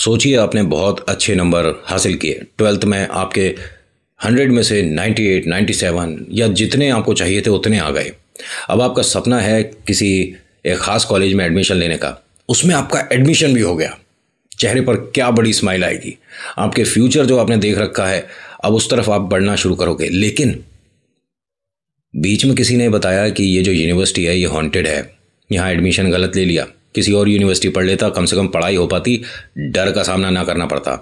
सोचिए आपने बहुत अच्छे नंबर हासिल किए, 12th में आपके 100 में से 98, 97 या जितने आपको चाहिए थे उतने आ गए। अब आपका सपना है किसी एक ख़ास कॉलेज में एडमिशन लेने का, उसमें आपका एडमिशन भी हो गया। चेहरे पर क्या बड़ी स्माइल आएगी। आपके फ्यूचर जो आपने देख रखा है, अब उस तरफ आप बढ़ना शुरू करोगे। लेकिन बीच में किसी ने बताया कि ये जो यूनिवर्सिटी है ये हॉन्टेड है, यहाँ एडमिशन गलत ले लिया, किसी और यूनिवर्सिटी पढ़ लेता, कम से कम पढ़ाई हो पाती, डर का सामना ना करना पड़ता।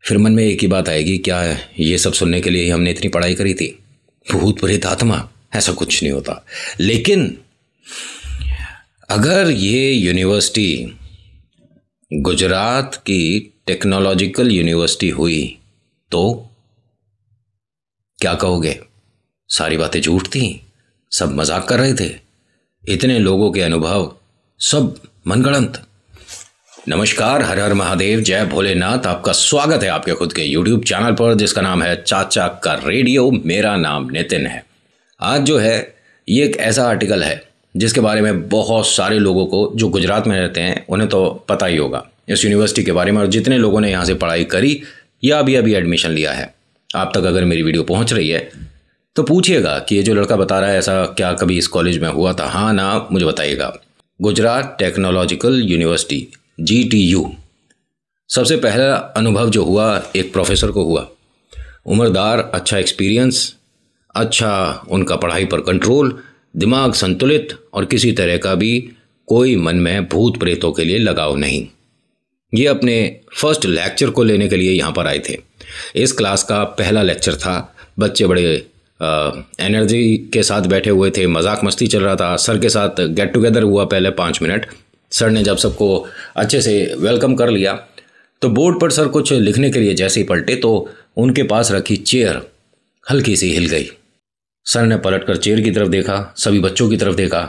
फिर मन में एक ही बात आएगी, क्या ये सब सुनने के लिए ही हमने इतनी पढ़ाई करी थी? भूत प्रेत आत्मा, ऐसा कुछ नहीं होता। लेकिन अगर ये यूनिवर्सिटी गुजरात की टेक्नोलॉजिकल यूनिवर्सिटी हुई तो क्या कहोगे? सारी बातें झूठ थी, सब मजाक कर रहे थे, इतने लोगों के अनुभव सब मनगढ़ंत। नमस्कार, हर हर महादेव, जय भोलेनाथ। आपका स्वागत है आपके खुद के YouTube चैनल पर जिसका नाम है चाचा का रेडियो। मेरा नाम नितिन है। आज जो है ये एक ऐसा आर्टिकल है जिसके बारे में बहुत सारे लोगों को जो गुजरात में रहते हैं उन्हें तो पता ही होगा इस यूनिवर्सिटी के बारे में, और जितने लोगों ने यहाँ से पढ़ाई करी या अभी अभी एडमिशन लिया है, आप तक अगर मेरी वीडियो पहुँच रही है तो पूछिएगा कि ये जो लड़का बता रहा है ऐसा क्या कभी इस कॉलेज में हुआ था? हाँ ना, मुझे बताइएगा। Gujarat technological university GTU। सबसे पहला अनुभव जो हुआ एक प्रोफेसर को हुआ। उम्रदार, अच्छा एक्सपीरियंस, अच्छा उनका पढ़ाई पर कंट्रोल, दिमाग संतुलित और किसी तरह का भी कोई मन में भूत प्रेतों के लिए लगाव नहीं। ये अपने फर्स्ट लेक्चर को लेने के लिए यहाँ पर आए थे। इस क्लास का पहला लेक्चर था। बच्चे बड़े एनर्जी के साथ बैठे हुए थे, मजाक मस्ती चल रहा था। सर के साथ गेट टुगेदर हुआ पहले 5 मिनट। सर ने जब सबको अच्छे से वेलकम कर लिया तो बोर्ड पर सर कुछ लिखने के लिए जैसे ही पलटे तो उनके पास रखी चेयर हल्की सी हिल गई। सर ने पलटकर चेयर की तरफ देखा, सभी बच्चों की तरफ देखा।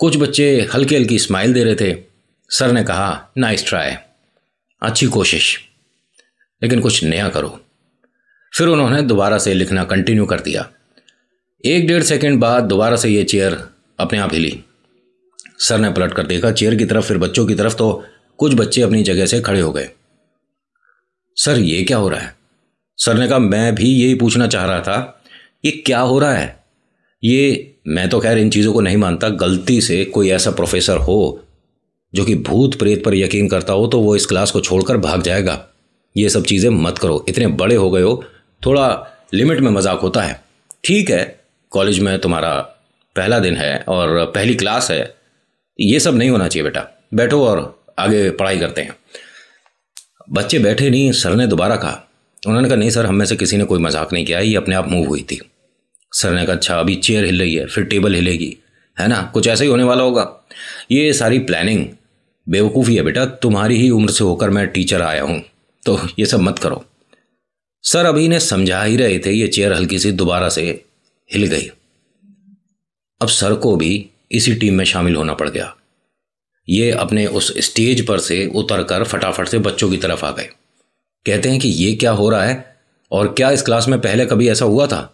कुछ बच्चे हल्की हल्की स्माइल दे रहे थे। सर ने कहा, नाइस ट्राई, अच्छी कोशिश, लेकिन कुछ नया करो। फिर उन्होंने दोबारा से लिखना कंटिन्यू कर दिया। 1-1.5 सेकंड बाद दोबारा से ये चेयर अपने आप हिली। सर ने पलट कर देखा चेयर की तरफ, फिर बच्चों की तरफ, तो कुछ बच्चे अपनी जगह से खड़े हो गए। सर ये क्या हो रहा है? सर ने कहा, मैं भी यही पूछना चाह रहा था, ये क्या हो रहा है? ये मैं तो खैर इन चीज़ों को नहीं मानता। गलती से कोई ऐसा प्रोफेसर हो जो कि भूत प्रेत पर यकीन करता हो तो वो इस क्लास को छोड़कर भाग जाएगा। ये सब चीज़ें मत करो, इतने बड़े हो गए हो, थोड़ा लिमिट में मजाक होता है। ठीक है, कॉलेज में तुम्हारा पहला दिन है और पहली क्लास है, ये सब नहीं होना चाहिए बेटा। बैठो और आगे पढ़ाई करते हैं। बच्चे बैठे नहीं। सर ने दोबारा कहा। उन्होंने कहा, नहीं सर, हम में से किसी ने कोई मजाक नहीं किया, ये अपने आप मूव हुई थी। सर ने कहा, अच्छा, अभी चेयर हिल रही है, फिर टेबल हिलेगी, है ना, कुछ ऐसा ही होने वाला होगा। ये सारी प्लानिंग बेवकूफ़ी है बेटा। तुम्हारी ही उम्र से होकर मैं टीचर आया हूँ, तो ये सब मत करो। सर अभी ने समझा ही रहे थे, ये चेयर हल्की सी दोबारा से हिल गई। अब सर को भी इसी टीम में शामिल होना पड़ गया। ये अपने उस स्टेज पर से उतरकर फटाफट से बच्चों की तरफ आ गए। कहते हैं कि ये क्या हो रहा है और क्या इस क्लास में पहले कभी ऐसा हुआ था?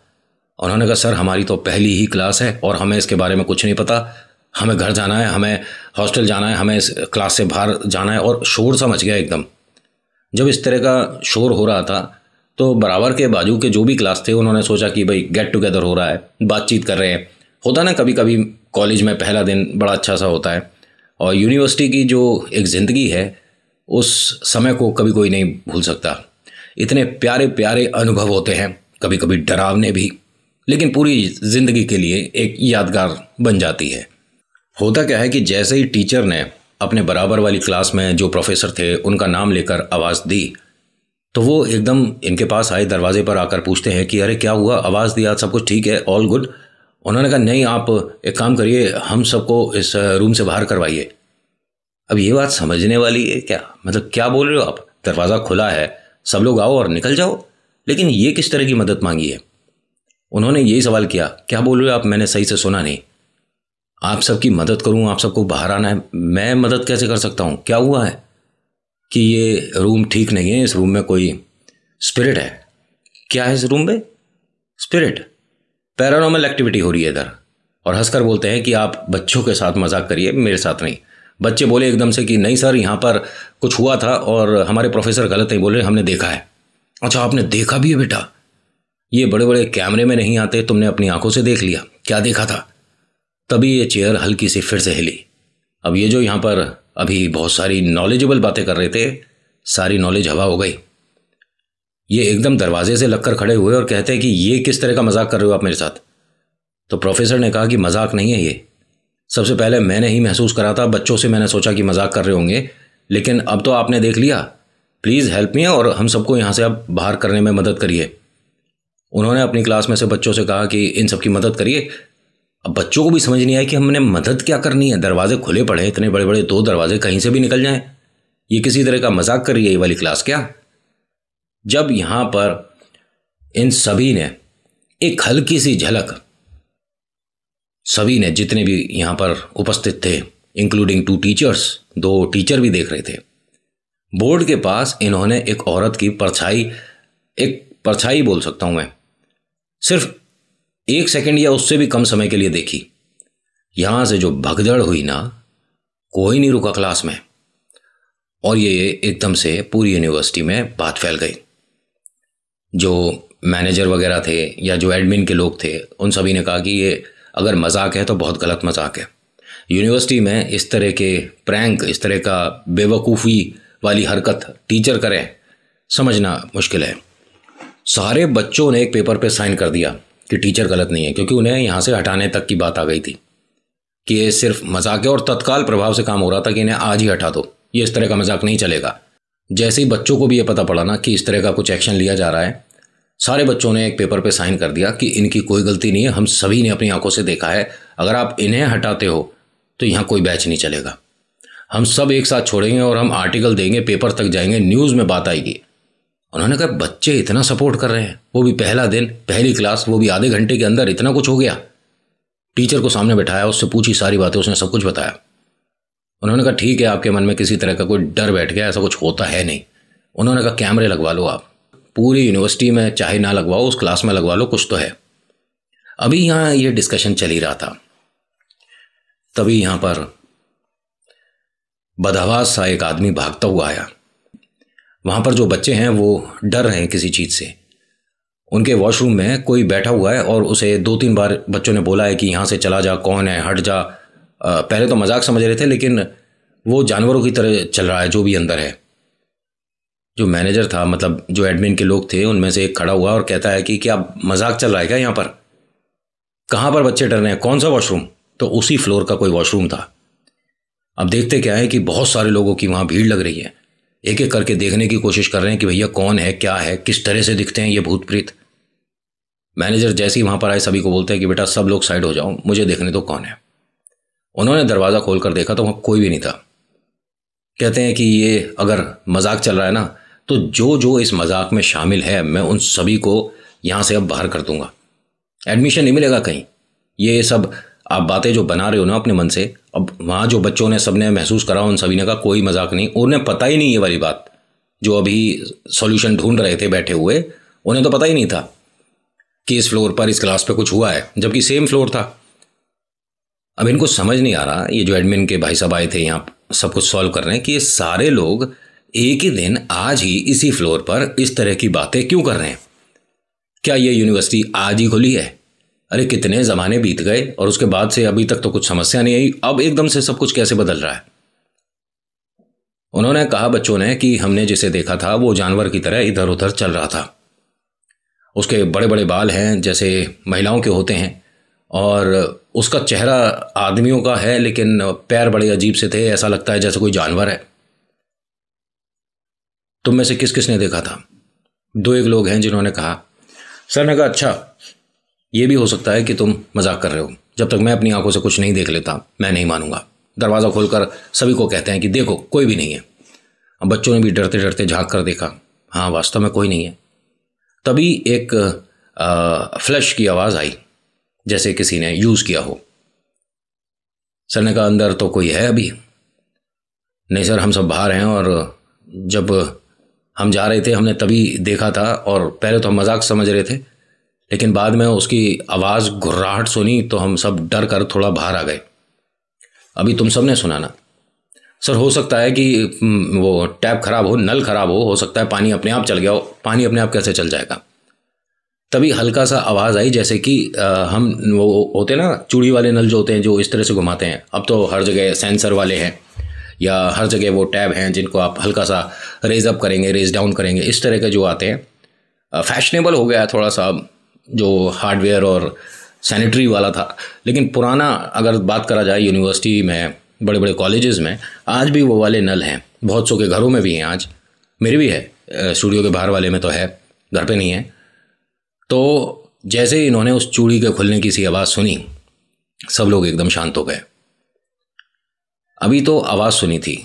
उन्होंने कहा, सर हमारी तो पहली ही क्लास है और हमें इसके बारे में कुछ नहीं पता। हमें घर जाना है, हमें हॉस्टल जाना है, हमें इस क्लास से बाहर जाना है। और शोर सा मच गया एकदम। जब इस तरह का शोर हो रहा था तो बराबर के बाजू के जो भी क्लास थे उन्होंने सोचा कि भाई गेट टुगेदर हो रहा है, बातचीत कर रहे हैं। होता ना कभी कभी कॉलेज में पहला दिन बड़ा अच्छा सा होता है, और यूनिवर्सिटी की जो एक ज़िंदगी है उस समय को कभी कोई नहीं भूल सकता। इतने प्यारे प्यारे अनुभव होते हैं, कभी कभी डरावने भी, लेकिन पूरी ज़िंदगी के लिए एक यादगार बन जाती है। होता क्या है कि जैसे ही टीचर ने अपने बराबर वाली क्लास में जो प्रोफेसर थे उनका नाम लेकर आवाज़ दी तो वो एकदम इनके पास आए, दरवाजे पर आकर पूछते हैं कि अरे क्या हुआ, आवाज़ दिया, सब कुछ ठीक है, ऑल गुड? उन्होंने कहा, नहीं, आप एक काम करिए, हम सबको इस रूम से बाहर करवाइए। अब ये बात समझने वाली है क्या? मतलब क्या बोल रहे हो आप? दरवाज़ा खुला है, सब लोग आओ और निकल जाओ। लेकिन ये किस तरह की मदद मांगी है? उन्होंने यही सवाल किया, क्या बोल रहे हो आप? मैंने सही से सुना नहीं। आप सबकी मदद करूं, आप सबको बाहर आना है, मैं मदद कैसे कर सकता हूं? क्या हुआ है कि ये रूम ठीक नहीं है, इस रूम में कोई स्पिरिट है? क्या है इस रूम में? स्पिरिट, पैरानॉर्मल एक्टिविटी हो रही है इधर। और हंसकर बोलते हैं कि आप बच्चों के साथ मजाक करिए, मेरे साथ नहीं। बच्चे बोले एकदम से कि नहीं सर, यहाँ पर कुछ हुआ था और हमारे प्रोफेसर गलत नहीं बोल रहे, हमने देखा है। अच्छा, आपने देखा भी है बेटा? ये बड़े बड़े कैमरे में नहीं आते, तुमने अपनी आंखों से देख लिया, क्या देखा था? तभी ये चेयर हल्की सी फिर से हिली। अब ये जो यहाँ पर अभी बहुत सारी नॉलेजेबल बातें कर रहे थे, सारी नॉलेज हवा हो गई। ये एकदम दरवाजे से लगकर खड़े हुए और कहते हैं कि ये किस तरह का मजाक कर रहे हो आप मेरे साथ? तो प्रोफेसर ने कहा कि मजाक नहीं है ये, सबसे पहले मैंने ही महसूस करा था, बच्चों से मैंने सोचा कि मजाक कर रहे होंगे, लेकिन अब तो आपने देख लिया, प्लीज़ हेल्प मी और हम सबको यहाँ से आप बाहर करने में मदद करिए। उन्होंने अपनी क्लास में से बच्चों से कहा कि इन सबकी मदद करिए। अब बच्चों को भी समझ नहीं आया कि हमने मदद क्या करनी है, दरवाजे खुले पड़े, इतने बड़े बड़े 2 दरवाजे, कहीं से भी निकल जाएं। ये किसी तरह का मजाक कर रही है ये वाली क्लास क्या? जब यहाँ पर इन सभी ने एक हल्की सी झलक, सभी ने जितने भी यहाँ पर उपस्थित थे इंक्लूडिंग 2 टीचर्स, 2 टीचर भी देख रहे थे, बोर्ड के पास इन्होंने एक औरत की परछाई, एक परछाई बोल सकता हूं मैं, सिर्फ 1 सेकंड या उससे भी कम समय के लिए देखी। यहां से जो भगदड़ हुई ना, कोई नहीं रुका क्लास में, और ये एकदम से पूरी यूनिवर्सिटी में बात फैल गई। जो मैनेजर वगैरह थे या जो एडमिन के लोग थे, उन सभी ने कहा कि ये अगर मजाक है तो बहुत गलत मजाक है। यूनिवर्सिटी में इस तरह के प्रैंक, इस तरह का बेवकूफ़ी वाली हरकत टीचर करें, समझना मुश्किल है। सारे बच्चों ने एक पेपर पे साइन कर दिया कि टीचर गलत नहीं है, क्योंकि उन्हें यहाँ से हटाने तक की बात आ गई थी कि ये सिर्फ मजाक है, और तत्काल प्रभाव से काम हो रहा था कि इन्हें आज ही हटा दो, ये इस तरह का मजाक नहीं चलेगा। जैसे ही बच्चों को भी ये पता पड़ा ना कि इस तरह का कुछ एक्शन लिया जा रहा है, सारे बच्चों ने एक पेपर पे साइन कर दिया कि इनकी कोई गलती नहीं है, हम सभी ने अपनी आंखों से देखा है, अगर आप इन्हें हटाते हो तो यहाँ कोई बैच नहीं चलेगा, हम सब एक साथ छोड़ेंगे और हम आर्टिकल देंगे, पेपर तक जाएंगे, न्यूज़ में बात आएगी। उन्होंने कहा बच्चे इतना सपोर्ट कर रहे हैं, वो भी पहला दिन, पहली क्लास, वो भी आधे घंटे के अंदर इतना कुछ हो गया। टीचर को सामने बैठाया, उससे पूछी सारी बातें, उसने सब कुछ बताया। उन्होंने कहा ठीक है, आपके मन में किसी तरह का कोई डर बैठ गया, ऐसा कुछ होता है नहीं। उन्होंने कहा कैमरे लगवा लो आप, पूरी यूनिवर्सिटी में, चाहे ना लगवाओ उस क्लास में लगवा लो, कुछ तो है। अभी यहाँ ये डिस्कशन चल ही रहा था, तभी यहाँ पर बदहवास सा एक आदमी भागता हुआ आया। वहाँ पर जो बच्चे हैं वो डर रहे हैं किसी चीज़ से। उनके वॉशरूम में कोई बैठा हुआ है और उसे 2-3 बार बच्चों ने बोला है कि यहाँ से चला जा, कौन है, हट जा। पहले तो मजाक समझ रहे थे, लेकिन वो जानवरों की तरह चल रहा है जो भी अंदर है। जो मैनेजर था, मतलब जो एडमिन के लोग थे, उनमें से एक खड़ा हुआ और कहता है कि क्या मजाक चल रहा है क्या यहाँ पर? कहाँ पर बच्चे डर रहे हैं, कौन सा वॉशरूम? तो उसी फ्लोर का कोई वॉशरूम था। अब देखते क्या है कि बहुत सारे लोगों की वहाँ भीड़ लग रही है, एक एक करके देखने की कोशिश कर रहे हैं कि भैया कौन है, क्या है, किस तरह से दिखते हैं ये भूत प्रेत। मैनेजर जैसे ही वहाँ पर आए सभी को बोलते हैं कि बेटा सब लोग साइड हो जाओ, मुझे देखने दो कौन है। उन्होंने दरवाज़ा खोल कर देखा तो वहाँ कोई भी नहीं था। कहते हैं कि ये अगर मजाक चल रहा है ना, तो जो जो इस मजाक में शामिल है मैं उन सभी को यहाँ से अब बाहर कर दूंगा, एडमिशन नहीं मिलेगा कहीं। ये सब आप बातें जो बना रहे हो ना अपने मन से, अब वहाँ जो बच्चों ने सबने महसूस करा, उन सभी ने कहा कोई मजाक नहीं। उन्हें पता ही नहीं ये वाली बात, जो अभी सॉल्यूशन ढूंढ रहे थे बैठे हुए, उन्हें तो पता ही नहीं था कि इस फ्लोर पर, इस क्लास पे कुछ हुआ है, जबकि सेम फ्लोर था। अब इनको समझ नहीं आ रहा, ये जो एडमिन के भाई साहब आए थे यहाँ सब कुछ सॉल्व कर रहे हैं, कि ये सारे लोग एक ही दिन आज ही इसी फ्लोर पर इस तरह की बातें क्यों कर रहे हैं। क्या ये यूनिवर्सिटी आज ही खुली है? अरे कितने ज़माने बीत गए और उसके बाद से अभी तक तो कुछ समस्या नहीं आई, अब एकदम से सब कुछ कैसे बदल रहा है? उन्होंने कहा बच्चों ने कि हमने जिसे देखा था वो जानवर की तरह इधर उधर चल रहा था। उसके बड़े बड़े बाल हैं जैसे महिलाओं के होते हैं, और उसका चेहरा आदमियों का है, लेकिन पैर बड़े अजीब से थे, ऐसा लगता है जैसे कोई जानवर है। तुम में से किस किस ने देखा था? 2-1 लोग हैं जिन्होंने कहा। सर ने कहा अच्छा, ये भी हो सकता है कि तुम मजाक कर रहे हो, जब तक मैं अपनी आंखों से कुछ नहीं देख लेता मैं नहीं मानूंगा। दरवाज़ा खोलकर सभी को कहते हैं कि देखो कोई भी नहीं है। अब बच्चों ने भी डरते डरते झांक कर देखा, हाँ वास्तव में कोई नहीं है। तभी एक फ्लश की आवाज़ आई, जैसे किसी ने यूज़ किया हो। सर ने कहा अंदर तो कोई है अभी? नहीं सर, हम सब बाहर हैं, और जब हम जा रहे थे हमने तभी देखा था, और पहले तो हम मजाक समझ रहे थे, लेकिन बाद में उसकी आवाज़, घुर्राहट सुनी तो हम सब डर कर थोड़ा बाहर आ गए। अभी तुम सब ने सुना ना, सर हो सकता है कि वो टैप खराब हो, नल खराब हो सकता है पानी अपने आप चल गया हो। पानी अपने आप कैसे चल जाएगा? तभी हल्का सा आवाज़ आई, जैसे कि हम वो होते हैं ना चूड़ी वाले नल जो होते हैं, जो इस तरह से घुमाते हैं। अब तो हर जगह सेंसर वाले हैं या हर जगह वो टैब हैं जिनको आप हल्का सा रेज अप करेंगे, रेज डाउन करेंगे, इस तरह के जो आते हैं। फैशनेबल हो गया थोड़ा सा जो हार्डवेयर और सैनिटरी वाला था। लेकिन पुराना अगर बात करा जाए, यूनिवर्सिटी में, बड़े बड़े कॉलेजेस में आज भी वो वाले नल हैं। बहुत सौ के घरों में भी हैं आज, मेरे भी है, स्टूडियो के बाहर वाले में तो है, घर पे नहीं है। तो जैसे ही इन्होंने उस चूड़ी के खुलने की सी आवाज़ सुनी, सब लोग एकदम शांत हो गए। अभी तो आवाज़ सुनी थी,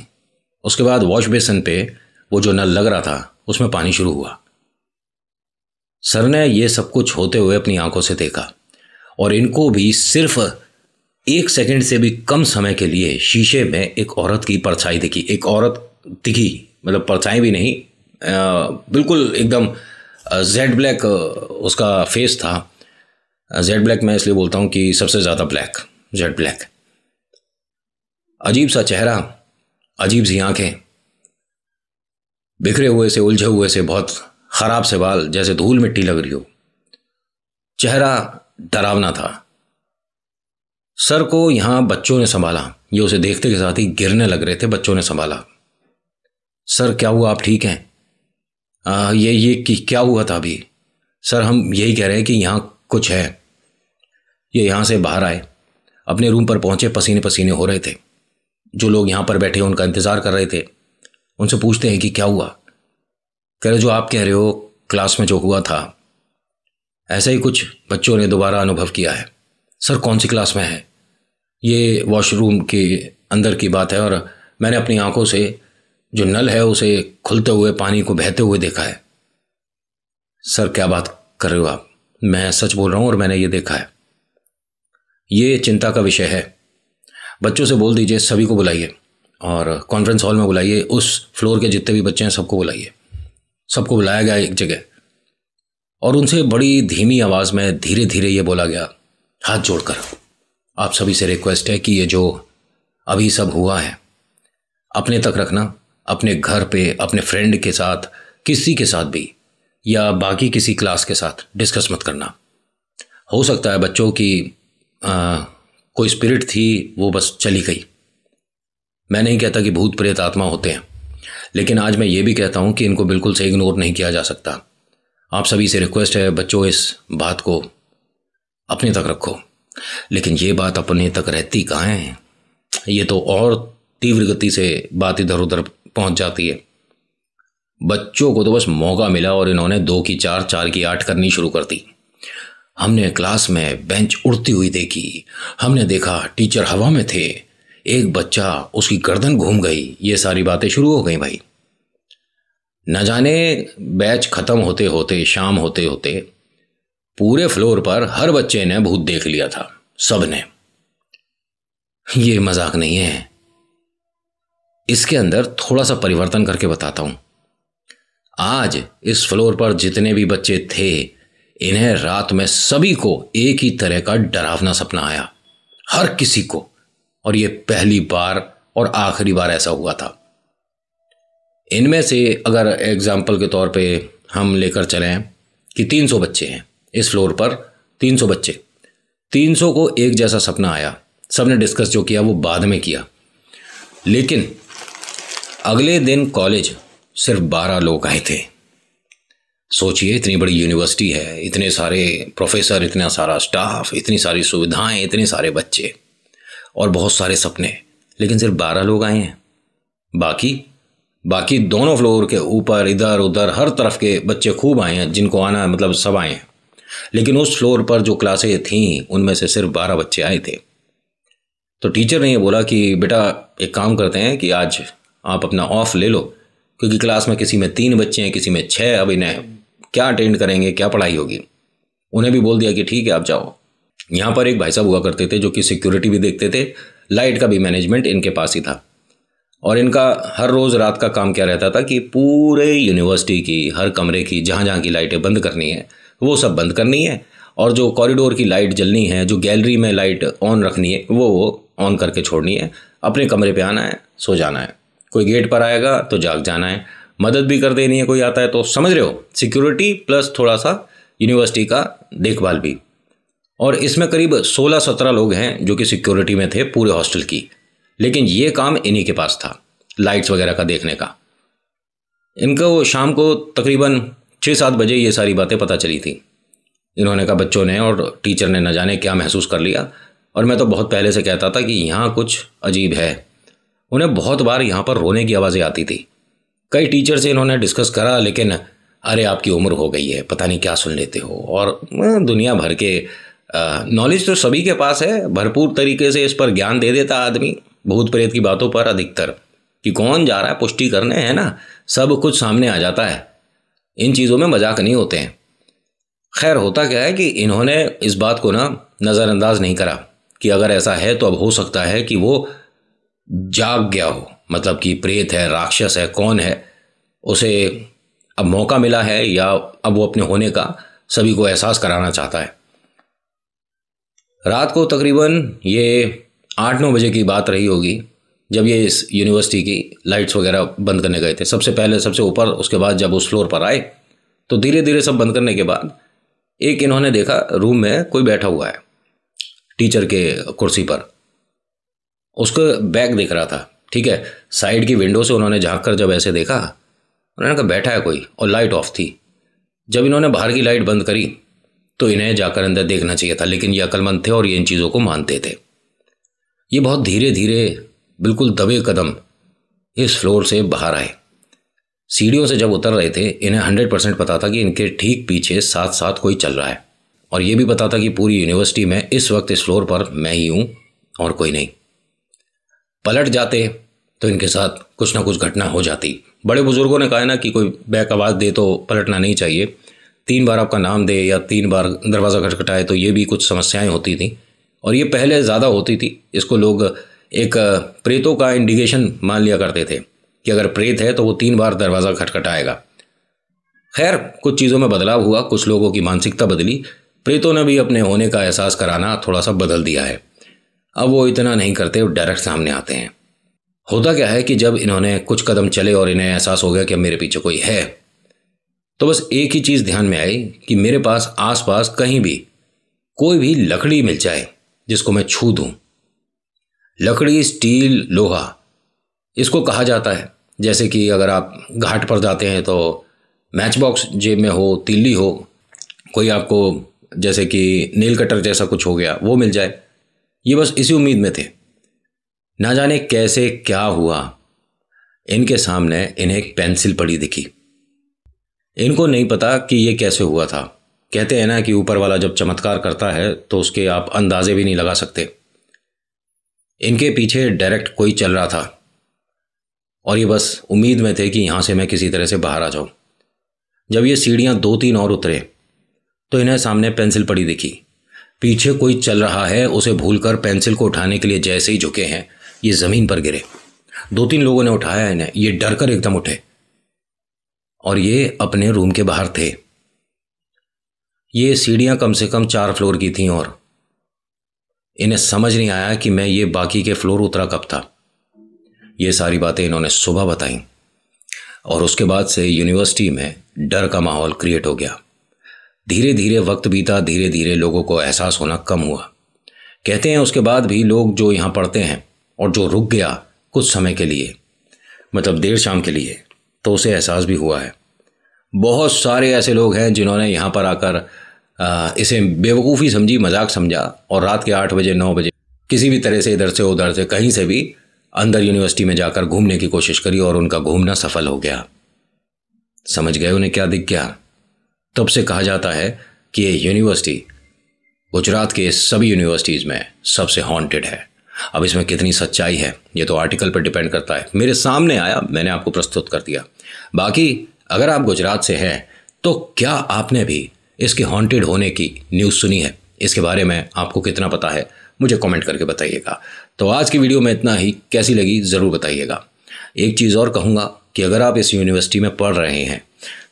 उसके बाद वॉश बेसिन पे वो जो नल लग रहा था उसमें पानी शुरू हुआ। सर ने ये सब कुछ होते हुए अपनी आंखों से देखा और इनको भी सिर्फ 1 सेकंड से भी कम समय के लिए शीशे में एक औरत की परछाई दिखी। एक औरत दिखी, मतलब परछाई भी नहीं, बिल्कुल एकदम जेड ब्लैक उसका फेस था। जेड ब्लैक मैं इसलिए बोलता हूँ कि सबसे ज़्यादा ब्लैक, जेड ब्लैक। अजीब सा चेहरा, अजीब सी आंखें, बिखरे हुए से, उलझे हुए से, बहुत ख़राब से बाल, जैसे धूल मिट्टी लग रही हो। चेहरा डरावना था। सर को यहाँ बच्चों ने संभाला, ये उसे देखते के साथ ही गिरने लग रहे थे। बच्चों ने संभाला। सर क्या हुआ, आप ठीक हैं? ये कि क्या हुआ था अभी? सर हम यही कह रहे हैं कि यहाँ कुछ है। ये यहाँ से बाहर आए, अपने रूम पर पहुँचे, पसीने पसीने हो रहे थे। जो लोग यहाँ पर बैठे उनका इंतज़ार कर रहे थे, उनसे पूछते हैं कि क्या हुआ? कह रहे जो आप कह रहे हो, क्लास में जो हुआ था ऐसा ही कुछ बच्चों ने दोबारा अनुभव किया है। सर कौन सी क्लास में है? ये वॉशरूम के अंदर की बात है और मैंने अपनी आंखों से जो नल है उसे खुलते हुए, पानी को बहते हुए देखा है। सर क्या बात कर रहे हो आप? मैं सच बोल रहा हूँ और मैंने ये देखा है। ये चिंता का विषय है। बच्चों से बोल दीजिए सभी को बुलाइए और कॉन्फ्रेंस हॉल में बुलाइए, उस फ्लोर के जितने भी बच्चे हैं सबको बुलाइए। सबको बुलाया गया एक जगह और उनसे बड़ी धीमी आवाज़ में धीरे धीरे ये बोला गया, हाथ जोड़कर आप सभी से रिक्वेस्ट है कि ये जो अभी सब हुआ है अपने तक रखना। अपने घर पे, अपने फ्रेंड के साथ, किसी के साथ भी, या बाकी किसी क्लास के साथ डिस्कस मत करना। हो सकता है बच्चों की कोई स्पिरिट थी, वो बस चली गई। मैं नहीं कहता कि भूत प्रेत आत्मा होते हैं, लेकिन आज मैं ये भी कहता हूँ कि इनको बिल्कुल से इग्नोर नहीं किया जा सकता। आप सभी से रिक्वेस्ट है बच्चों, इस बात को अपने तक रखो। लेकिन ये बात अपने तक रहती कहाँ है? ये तो और तीव्र गति से बात इधर उधर पहुंच जाती है। बच्चों को तो बस मौका मिला और इन्होंने 2 की 4, 4 की 8 करनी शुरू कर दी। हमने क्लास में बेंच उड़ती हुई देखी, हमने देखा टीचर हवा में थे, एक बच्चा उसकी गर्दन घूम गई। ये सारी बातें शुरू हो गई भाई। न जाने बैच खत्म होते होते, शाम होते होते पूरे फ्लोर पर हर बच्चे ने भूत देख लिया था, सब ने। ये मजाक नहीं है। इसके अंदर थोड़ा सा परिवर्तन करके बताता हूं। आज इस फ्लोर पर जितने भी बच्चे थे, इन्हें रात में सभी को एक ही तरह का डरावना सपना आया, हर किसी को। और ये पहली बार और आखिरी बार ऐसा हुआ था। इनमें से अगर एग्जाम्पल के तौर पे हम लेकर चलें कि 300 बच्चे हैं इस फ्लोर पर, 300 बच्चे, 300 को एक जैसा सपना आया। सबने डिस्कस जो किया वो बाद में किया। लेकिन अगले दिन कॉलेज सिर्फ 12 लोग आए थे। सोचिए, इतनी बड़ी यूनिवर्सिटी है, इतने सारे प्रोफेसर, इतना सारा स्टाफ, इतनी सारी सुविधाएं, इतने सारे बच्चे और बहुत सारे सपने, लेकिन सिर्फ 12 लोग आए हैं। बाकी दोनों फ्लोर के ऊपर, इधर उधर, हर तरफ के बच्चे खूब आए हैं, जिनको आना है मतलब सब आए हैं। लेकिन उस फ्लोर पर जो क्लासें थीं उनमें से सिर्फ 12 बच्चे आए थे। तो टीचर ने ये बोला कि बेटा एक काम करते हैं कि आज आप अपना ऑफ ले लो, क्योंकि क्लास में किसी में 3 बच्चे हैं, किसी में 6, अब इन्हें क्या अटेंड करेंगे, क्या पढ़ाई होगी। उन्हें भी बोल दिया कि ठीक है आप जाओ। यहाँ पर एक भाई साहब हुआ करते थे जो कि सिक्योरिटी भी देखते थे, लाइट का भी मैनेजमेंट इनके पास ही था। और इनका हर रोज़ रात का काम क्या रहता था कि पूरे यूनिवर्सिटी की हर कमरे की जहाँ जहाँ की लाइटें बंद करनी है वो सब बंद करनी है, और जो कॉरिडोर की लाइट जलनी है, जो गैलरी में लाइट ऑन रखनी है वो ऑन करके छोड़नी है। अपने कमरे पे आना है, सो जाना है, कोई गेट पर आएगा तो जाग जाना है, मदद भी कर देनी है कोई आता है तो, समझ रहे हो, सिक्योरिटी प्लस थोड़ा सा यूनिवर्सिटी का देखभाल भी। और इसमें करीब 16-17 लोग हैं जो कि सिक्योरिटी में थे पूरे हॉस्टल की, लेकिन ये काम इन्हीं के पास था, लाइट्स वगैरह का देखने का। इनको शाम को तकरीबन 6-7 बजे ये सारी बातें पता चली थी। इन्होंने कहा, बच्चों ने और टीचर ने न जाने क्या महसूस कर लिया, और मैं तो बहुत पहले से कहता था कि यहाँ कुछ अजीब है। उन्हें बहुत बार यहाँ पर रोने की आवाज़ें आती थी। कई टीचर से इन्होंने डिस्कस करा, लेकिन अरे आपकी उम्र हो गई है, पता नहीं क्या सुन लेते हो, और दुनिया भर के नॉलेज तो सभी के पास है, भरपूर तरीके से इस पर ज्ञान दे देता आदमी, भूत प्रेत की बातों पर अधिकतर, कि कौन जा रहा है पुष्टि करने, है ना, सब कुछ सामने आ जाता है। इन चीज़ों में मजाक नहीं होते हैं। खैर, होता क्या है कि इन्होंने इस बात को ना नज़रअंदाज नहीं करा कि अगर ऐसा है तो अब हो सकता है कि वो जाग गया हो, मतलब कि प्रेत है, राक्षस है, कौन है, उसे अब मौका मिला है या अब वो अपने होने का सभी को एहसास कराना चाहता है। रात को तकरीबन ये 8-9 बजे की बात रही होगी जब ये इस यूनिवर्सिटी की लाइट्स वगैरह बंद करने गए थे। सबसे पहले सबसे ऊपर, उसके बाद जब उस फ्लोर पर आए तो धीरे धीरे सब बंद करने के बाद एक इन्होंने देखा रूम में कोई बैठा हुआ है टीचर के कुर्सी पर, उसको बैग दिख रहा था, ठीक है। साइड की विंडो से उन्होंने झांक कर जब ऐसे देखा, उन्होंने कहा बैठा है कोई, और लाइट ऑफ थी। जब इन्होंने बाहर की लाइट बंद करी तो इन्हें जाकर अंदर देखना चाहिए था, लेकिन ये अक्लमंद थे और ये इन चीज़ों को मानते थे। ये बहुत धीरे धीरे बिल्कुल दबे कदम इस फ्लोर से बाहर आए। सीढ़ियों से जब उतर रहे थे, इन्हें 100% पता था कि इनके ठीक पीछे साथ साथ कोई चल रहा है, और ये भी पता था कि पूरी यूनिवर्सिटी में इस वक्त इस फ्लोर पर मैं ही हूँ और कोई नहीं। पलट जाते तो इनके साथ कुछ ना कुछ घटना हो जाती। बड़े बुजुर्गों ने कहा है ना कि कोई बैक आवाज़ दे तो पलटना नहीं चाहिए, 3 बार आपका नाम दे या 3 बार दरवाज़ा खटखटाए तो ये भी कुछ समस्याएं होती थी, और ये पहले ज़्यादा होती थी। इसको लोग एक प्रेतों का इंडिकेशन मान लिया करते थे कि अगर प्रेत है तो वो 3 बार दरवाज़ा खटखटाएगा। खैर, कुछ चीज़ों में बदलाव हुआ, कुछ लोगों की मानसिकता बदली, प्रेतों ने भी अपने होने का एहसास कराना थोड़ा सा बदल दिया है। अब वो इतना नहीं करते, वो डायरेक्ट सामने आते हैं। होता क्या है कि जब इन्होंने कुछ कदम चले और इन्हें एहसास हो गया कि अब मेरे पीछे कोई है, तो बस एक ही चीज़ ध्यान में आई कि मेरे पास आसपास कहीं भी कोई भी लकड़ी मिल जाए जिसको मैं छू दूं। लकड़ी, स्टील, लोहा, इसको कहा जाता है। जैसे कि अगर आप घाट पर जाते हैं तो मैच बॉक्स जेब में हो, तीली हो, कोई आपको जैसे कि नेल कटर जैसा कुछ हो गया, वो मिल जाए। ये बस इसी उम्मीद में थे। ना जाने कैसे क्या हुआ, इनके सामने इन्हें एक पेंसिल पड़ी दिखी। इनको नहीं पता कि ये कैसे हुआ था। कहते हैं ना कि ऊपर वाला जब चमत्कार करता है तो उसके आप अंदाजे भी नहीं लगा सकते। इनके पीछे डायरेक्ट कोई चल रहा था और ये बस उम्मीद में थे कि यहाँ से मैं किसी तरह से बाहर आ जाऊँ। जब ये सीढ़ियाँ 2-3 और उतरे तो इन्हें सामने पेंसिल पड़ी दिखी। पीछे कोई चल रहा है, उसे भूलकर पेंसिल को उठाने के लिए जैसे ही झुके हैं, ये ज़मीन पर गिरे। 2-3 लोगों ने उठाया इन्हें, ये डर कर एकदम उठे और ये अपने रूम के बाहर थे। ये सीढ़ियाँ कम से कम 4 फ्लोर की थीं और इन्हें समझ नहीं आया कि मैं ये बाकी के फ्लोर उतरा कब था। ये सारी बातें इन्होंने सुबह बताई और उसके बाद से यूनिवर्सिटी में डर का माहौल क्रिएट हो गया। धीरे धीरे वक्त बीता, धीरे धीरे लोगों को एहसास होना कम हुआ। कहते हैं उसके बाद भी लोग जो यहाँ पढ़ते हैं और जो रुक गया कुछ समय के लिए, मतलब देर शाम के लिए, तो उसे एहसास भी हुआ है। बहुत सारे ऐसे लोग हैं जिन्होंने यहाँ पर आकर इसे बेवकूफ़ी समझी, मजाक समझा और रात के 8 बजे 9 बजे किसी भी तरह से इधर से उधर से कहीं से भी अंदर यूनिवर्सिटी में जाकर घूमने की कोशिश करी और उनका घूमना सफल हो गया। समझ गए उन्हें क्या दिख गया? तब से कहा जाता है कि ये यूनिवर्सिटी गुजरात के सभी यूनिवर्सिटीज़ में सबसे हॉन्टेड है। अब इसमें कितनी सच्चाई है ये तो आर्टिकल पर डिपेंड करता है। मेरे सामने आया, मैंने आपको प्रस्तुत कर दिया। बाकी अगर आप गुजरात से हैं तो क्या आपने भी इसके हॉन्टेड होने की न्यूज़ सुनी है? इसके बारे में आपको कितना पता है मुझे कमेंट करके बताइएगा। तो आज की वीडियो में इतना ही, कैसी लगी ज़रूर बताइएगा। एक चीज़ और कहूँगा कि अगर आप इस यूनिवर्सिटी में पढ़ रहे हैं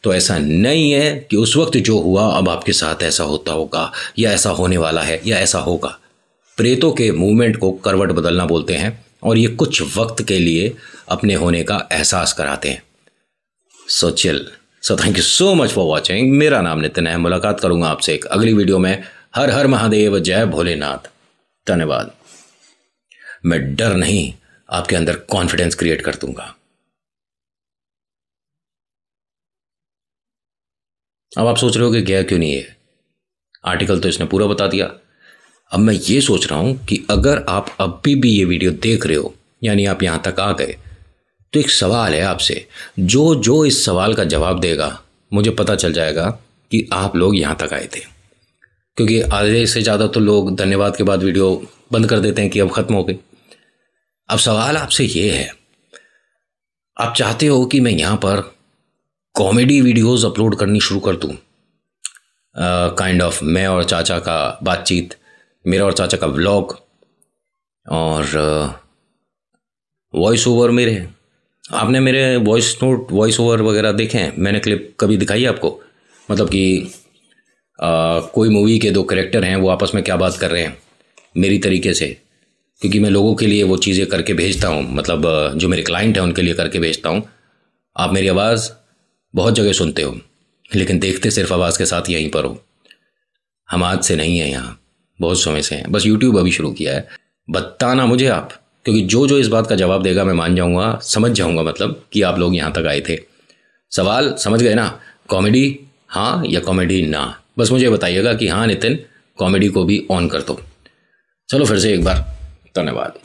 तो ऐसा नहीं है कि उस वक्त जो हुआ अब आपके साथ ऐसा होता होगा या ऐसा होने वाला है या ऐसा होगा। प्रेतों के मूवमेंट को करवट बदलना बोलते हैं और ये कुछ वक्त के लिए अपने होने का एहसास कराते हैं। So thank you so much for watching. मेरा नाम नितिन है। मुलाकात करूंगा आपसे एक अगली वीडियो में। हर हर महादेव, जय भोलेनाथ। धन्यवाद। मैं डर नहीं, आपके अंदर कॉन्फिडेंस क्रिएट कर दूंगा। अब आप सोच रहे हो कि गया क्यों नहीं है, आर्टिकल तो इसने पूरा बता दिया। अब मैं ये सोच रहा हूं कि अगर आप अभी भी ये वीडियो देख रहे हो, यानी आप यहां तक आ गए, तो एक सवाल है आपसे। जो इस सवाल का जवाब देगा, मुझे पता चल जाएगा कि आप लोग यहां तक आए थे। क्योंकि आधे से ज़्यादा तो लोग धन्यवाद के बाद वीडियो बंद कर देते हैं कि अब ख़त्म हो गई। अब सवाल आपसे ये है, आप चाहते हो कि मैं यहाँ पर कॉमेडी वीडियोस अपलोड करनी शुरू कर दूँ, काइंड ऑफ मैं और चाचा का बातचीत, मेरा और चाचा का व्लॉग, और वॉइस ओवर मेरे। आपने मेरे वॉइस ओवर वगैरह देखे हैं? मैंने क्लिप कभी दिखाई है आपको? मतलब कि कोई मूवी के दो कैरेक्टर हैं, वो आपस में क्या बात कर रहे हैं मेरी तरीके से, क्योंकि मैं लोगों के लिए वो चीज़ें करके भेजता हूँ, मतलब जो मेरे क्लाइंट हैं उनके लिए करके भेजता हूँ। आप मेरी आवाज़ बहुत जगह सुनते हो, लेकिन देखते सिर्फ आवाज़ के साथ यहीं पर हो। हम आज से नहीं हैं यहाँ, बहुत समय से हैं, बस यूट्यूब अभी शुरू किया है। बताना मुझे आप, क्योंकि जो इस बात का जवाब देगा मैं मान जाऊँगा, समझ जाऊँगा मतलब कि आप लोग यहाँ तक आए थे। सवाल समझ गए ना? कॉमेडी हाँ या कॉमेडी ना? बस मुझे बताइएगा कि हाँ नितिन, कॉमेडी को भी ऑन कर दो। चलो फिर से एक बार धन्यवाद।